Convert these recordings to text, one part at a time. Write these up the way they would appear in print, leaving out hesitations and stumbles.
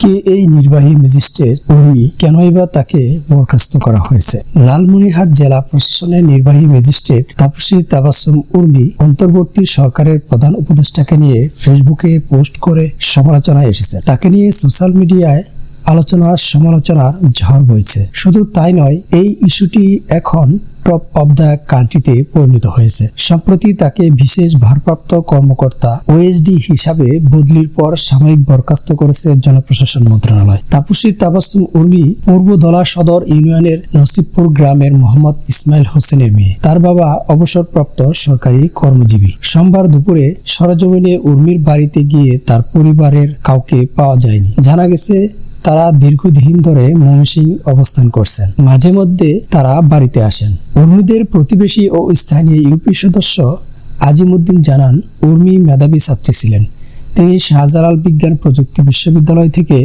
কে এই নির্বাহী ম্যাজিস্ট্রেট উর্মি, কেনই বা তাকে বরখাস্ত করা হয়েছে? লালমনিরহাট জেলা প্রশাসনের নির্বাহী ম্যাজিস্ট্রেট তাপসী তাবাসসুম উর্মি অন্তর্বর্তী সরকারের প্রধান উপদেষ্টাকে নিয়ে ফেসবুকে পোস্ট করে সমালোচনায় এসেছে। তাকে নিয়ে সোশ্যাল মিডিয়ায় আলোচনার সমালোচনার ঝড় বইছে। শুধু তাই নয়, এই ইস্যুটি এখন টপ অব দ্য কান্ট্রিতে পরিণত হয়েছে। সম্প্রতি তাকে বিশেষ ভারপ্রাপ্ত কর্মকর্তা ওএসডি হিসাবে বদলির পর সাময়িক বরখাস্ত করেছে জনপ্রশাসন মন্ত্রণালয়। তাপসী তাবাসসুম উর্মি পূর্বধলা সদর ইউনিয়নের নসিবপুর গ্রামের মোহাম্মদ ইসমাইল হোসেনের মেয়ে। তার বাবা অবসরপ্রাপ্ত সরকারি কর্মজীবী। সোমবার দুপুরে সরেজমিনে উর্মির বাড়িতে গিয়ে তার পরিবারের কাউকে পাওয়া যায়নি। জানা গেছে তারা দীর্ঘদিন ধরে ময়মনসিংহে অবস্থান করছেন। মাঝে মধ্যে তারা বাড়িতে আসেন। উর্মিদের প্রতিবেশী ও স্থানীয় ইউপি সদস্য আজিমউদ্দিন জানান, উর্মি মেধাবী ছাত্রী ছিলেন। তিনি শাহজালাল বিজ্ঞান প্রযুক্তি বিশ্ববিদ্যালয় থেকে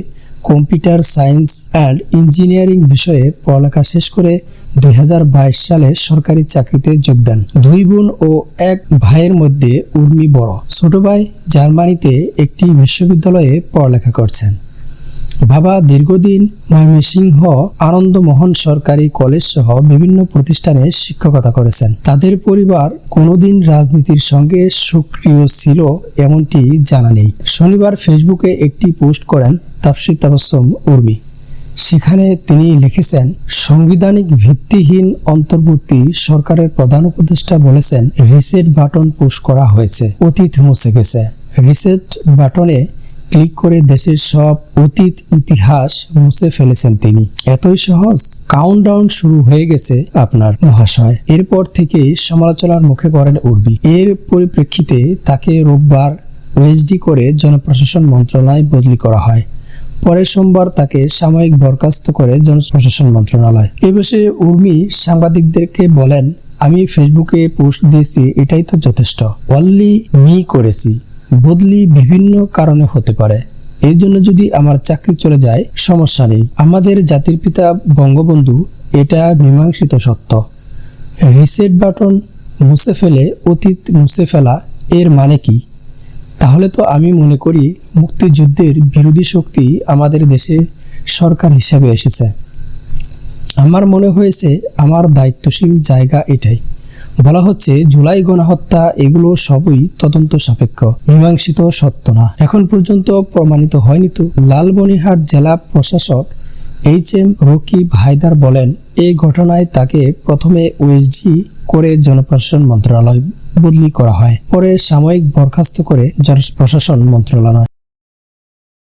কম্পিউটার সায়েন্স অ্যান্ড ইঞ্জিনিয়ারিং বিষয়ে পড়ালেখা শেষ করে 2022 সালে সরকারি চাকরিতে যোগ দেন। 2 বোন ও 1 ভাইয়ের মধ্যে উর্মি বড়। ছোট ভাই জার্মানিতে একটি বিশ্ববিদ্যালয়ে পড়ালেখা করছেন। বাবা দীর্ঘদিন ময়মনসিংহ আনন্দমোহন সরকারি কলেজ সহ বিভিন্ন প্রতিষ্ঠানে শিক্ষকতা করেছেন। তাদের পরিবার কোনোদিন রাজনীতির সঙ্গে সক্রিয় ছিল এমনটি জানা নেই। শনিবার ফেসবুকে একটি পোস্ট করেন তাপসী তাবাসসুম উর্মি। সেখানে তিনি লিখেছেন, সাংবিধানিক ভিত্তিহীন অন্তর্বর্তী সরকারের প্রধান উপদেষ্টা বলেছেন, রিসেট বাটন পুশ করা হয়েছে, অতীত মুছে গেছে। রিসেট বাটনে ক্লিক করে দেশের সব অতীত ইতিহাস মুছে ফেলেছেন তিনি। এতই সহজ? কাউন্টডাউন শুরু হয়ে গেছে আপনার মহাশয়। এরপর থেকেই সমালোচনার মুখে পড়েন উর্মি। এর পরিপ্রেক্ষিতে তাকে রোববার ওএসডি করে জনপ্রশাসন মন্ত্রণালয় বদলি করা হয়। পরে সোমবার তাকে সাময়িক বরখাস্ত করে জনপ্রশাসন মন্ত্রণালয়। এ বিষয়ে উর্মি সাংবাদিকদেরকে বলেন, আমি ফেসবুকে পোস্ট দিয়েছি, এটাই তো যথেষ্ট। অনলি মি করেছি। বদলি বিভিন্ন কারণে হতে পারে। এই জন্য যদি আমার চাকরি চলে যায় সমস্যা নেই। আমাদের জাতির পিতা বঙ্গবন্ধু, এটা মীমাংসিত সত্য। রিসেট বাটন মুছে ফেলে অতীত মুছে ফেলা এর মানে কি? তাহলে তো আমি মনে করি মুক্তিযুদ্ধের বিরোধী শক্তি আমাদের দেশে সরকার হিসাবে এসেছে। আমার মনে হয়েছে আমার দায়িত্বশীল জায়গা এটাই। বলা হচ্ছে জুলাই গণহত্যা, এগুলো সবই তদন্ত সাপেক্ষ, মীমাংসিত সত্য না। এখন পর্যন্ত প্রমাণিত হয়নি তো। লালমনিরহাট জেলা প্রশাসক HM রকিব হায়দার বলেন, এই ঘটনায় তাকে প্রথমে ওএসডি করে জনপ্রশাসন মন্ত্রণালয় বদলি করা হয়, পরে সাময়িক বরখাস্ত করে জনপ্রশাসন মন্ত্রণালয়।